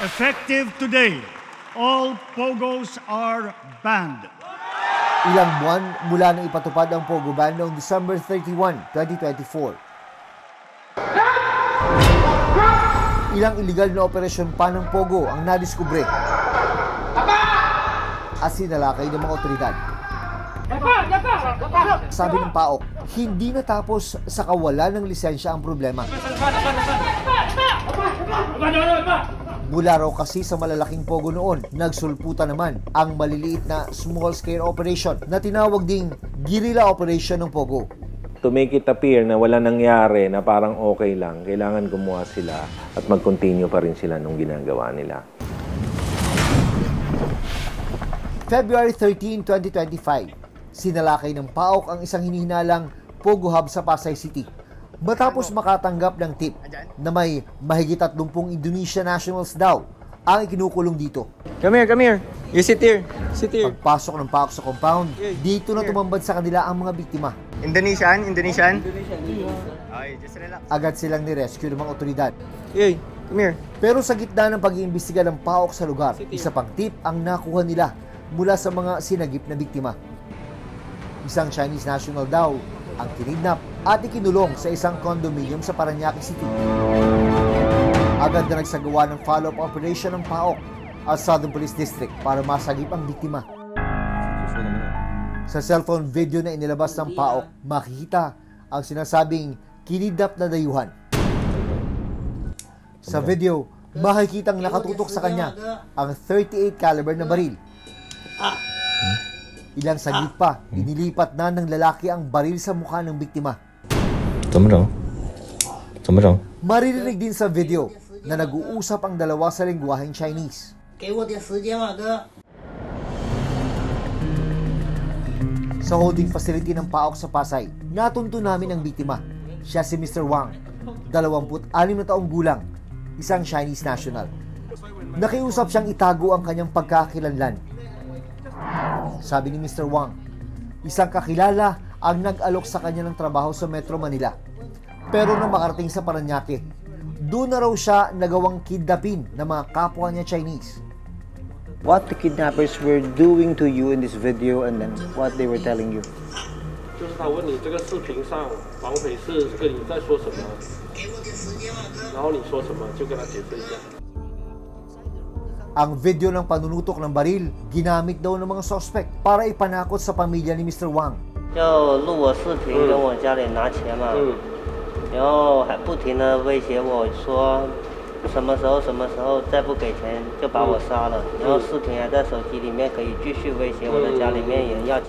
Effective today, all POGOs are banned. Ilang buwan mula nang ipatupad ang Pogo ban noong December 31, 2024. Ilang illegal na operasyon pa ng Pogo ang nadiskubre at sinalakay ng mga otoridad. Sabi ng PAOK, hindi natapos sa kawalan ng lisensya ang problema. Mula raw kasi sa malalaking Pogo noon, nagsulputan naman ang maliliit na small-scale operation na tinawag ding guerrilla operation ng Pogo. To make it appear na wala nangyari, na parang okay lang, kailangan gumawa sila at mag-continue pa rin sila nung ginagawa nila. February 13, 2025, sinalakay ng PAOK ang isang hinihinalang Pogo Hub sa Pasay City. Matapos makatanggap ng tip na may mahigit 30 Indonesian nationals daw ang ikinukulong dito. Come here. You sit here. Sit here. Pagpasok ng PAOK sa compound, dito na tumambad sa kanila ang mga biktima. Indonesian? Okay, just relax. Agad silang ni-rescue ng mga otoridad. Hey, come here. Pero sa gitna ng pag-iimbestiga ng PAOK sa lugar, isa pang tip ang nakuha nila mula sa mga sinagip na biktima. Isang Chinese national daw ang kinidnap at ikinulong sa isang condominium sa Parañaque City. Agad na nagsagawa ng follow-up operation ng PAOK at Southern Police District para masagip ang biktima. Sa cellphone video na inilabas ng PAOK, makikita ang sinasabing kinidnap na dayuhan. Sa video, makikitang nakatutok sa kanya ang 38 caliber na baril. Ilang saglit pa, inilipat na ng lalaki ang baril sa mukha ng biktima. Maririnig din sa video na nag-uusap ang dalawa sa lengguwaheng Chinese. Sa holding facility ng PAOK sa Pasay, natunto namin ang biktima. Siya si Mr. Wang, 26 na taong gulang, isang Chinese national. Nakiusap siyang itago ang kanyang pagkakakilanlan. Sabi ni Mr. Wang, isang kakilala ang nag-alok sa kanya ng trabaho sa Metro Manila. Pero nang makarating sa Parañaque, doon na raw siya nagawang kidnapin ng mga kapwa niya Chinese. What the kidnappers were doing to you in this video and then what they were telling you? Ang video ng panunutok ng baril, ginamit daw ng mga suspect para ipanakot sa pamilya ni Mr. Wang.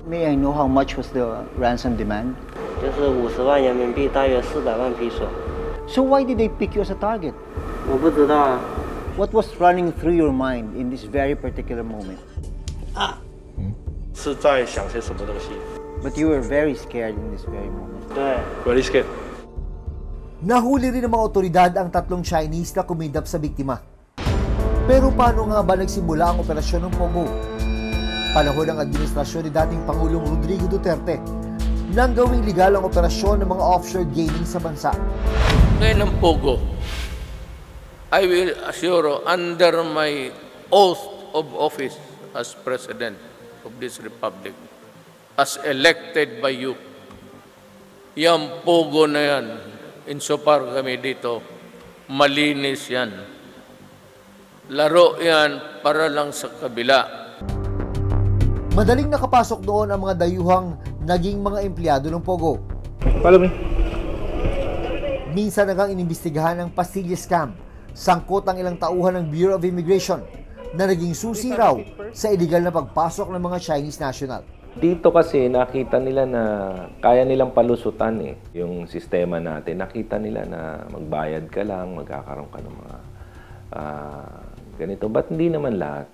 May I know how much was the ransom demand? So why did they pick you as a target? What was running through your mind in this very particular moment? But you were very scared in this very moment. Very scared. Nahuli rin ng mga otoridad ang 3 Chinese na kumidnap sa biktima. Pero paano nga ba nagsimula ang operasyon ng Pogo? Panahon ng administrasyon ni dating Pangulong Rodrigo Duterte nang gawing legal ang operasyon ng mga offshore gaming sa bansa. Ngayon ang Pogo, I will assure under my oath of office as President of this Republic, as elected by you, yung Pogo na yan, insofar kami dito, malinis yan. Laro yan para lang sa kabila. Madaling nakapasok doon ang mga dayuhang naging mga empleyado ng Pogo. Follow me. Minsan nagang inimbestigahan ang pastilla scam, sangkot ang ilang tauhan ng Bureau of Immigration na naging susi raw sa illegal na pagpasok ng mga Chinese national. Dito kasi nakita nila na kaya nilang palusutan yung sistema natin. Nakita nila na magbayad ka lang, magkakaroon ka ng mga ganito. Ba't hindi naman lahat?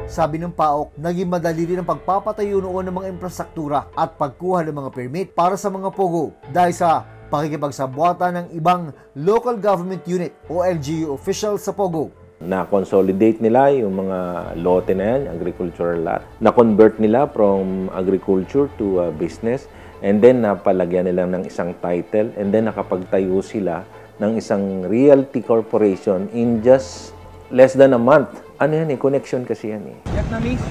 Sabi ng PAOK, naging madali rin ang pagpapatayo noon ng mga infrastruktura at pagkuha ng mga permit para sa mga Pogo dahil sa pakikipagsabuatan ng ibang local government unit o LGU officials sa Pogo. Na-consolidate nila yung mga lote na yan, agricultural lot. Na-convert nila from agriculture to business. And then napalagyan nila ng isang title. And then nakapagtayo sila ng isang realty corporation in just less than a month. Ano yan eh? Connection kasi yan eh. Vietnamese.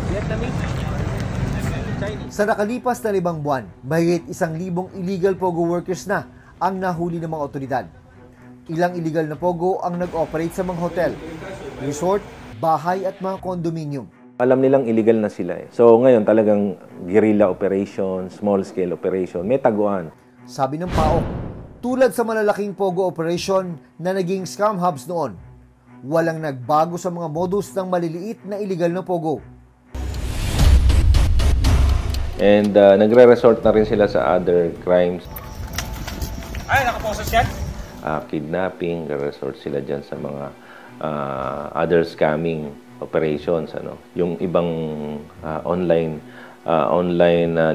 Sa nakalipas na 5 buwan, mahigit 1,000 illegal POGO workers na ang nahuli ng mga otoridad. Ilang illegal na POGO ang nag-operate sa mga hotel, resort, bahay at mga condominium. Alam nilang illegal na sila eh. So ngayon talagang guerrilla operation, small scale operation, may taguan. Sabi ng PAOK, tulad sa malalaking POGO operation na naging scam hubs noon, walang nagbago sa mga modus ng maliliit na illegal na POGO. And nagre-resort na rin sila sa other crimes. Ay, nakaposos yan? Kidnapping, nagre-resort sila dyan sa mga other scamming operations. Yung ibang online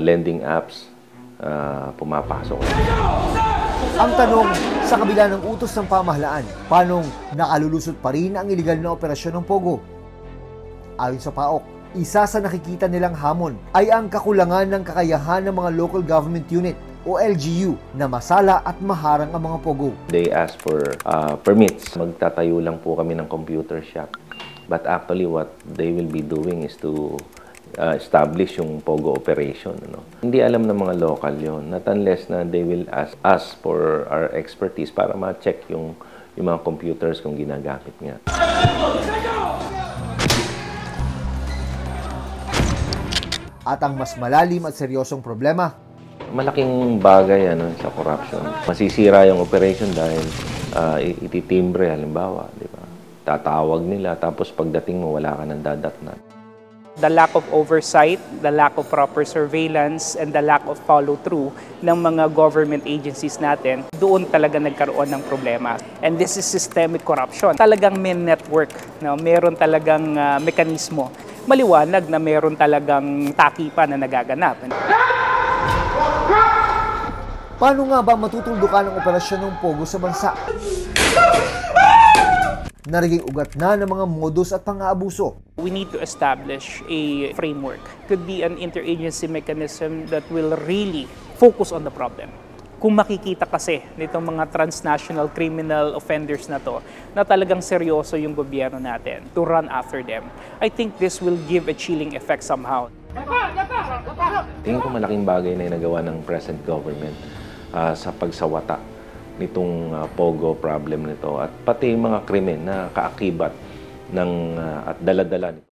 lending apps pumapasok. Ang tanong, sa kabila ng utos ng pamahalaan, paanong nakalulusot pa rin ang illegal na operasyon ng POGO? Ayon sa PAOK, isa sa nakikita nilang hamon ay ang kakulangan ng kakayahan ng mga local government unit o LGU na masala at maharang ang mga POGO. They ask for permits. Magtatayo lang po kami ng computer shop. But actually what they will be doing is to establish yung POGO operation. Hindi alam ng mga local yon, not unless na they will ask us for our expertise para ma-check yung mga computers kung ginagamit nga. At ang mas malalim at seryosong problema, Malaking bagay sa corruption. Masisira yung operation dahil ititimbre halimbawa, di ba? Tatawag nila tapos pagdating mo wala ka nang dadatnan. The lack of oversight, the lack of proper surveillance, and the lack of follow-through ng mga government agencies natin, doon talaga nagkaroon ng problema. And this is systemic corruption. Talagang may network, meron talagang mekanismo. Maliwanag na meron talagang takipan na nagaganap. paano nga ba matutuldukan ang operasyon ng POGO sa bansa? Nariging ugat na ng mga modus at pang-aabuso. We need to establish a framework. Could be an interagency mechanism that will really focus on the problem. Kung makikita kasi nitong mga transnational criminal offenders na to, na talagang seryoso yung gobyerno natin to run after them, I think this will give a chilling effect somehow. Tingin ko malaking bagay na nagawa ng present government sa pagsawata nitong POGO problem nito at pati mga krimen na kaakibat ng at dala-dala nito.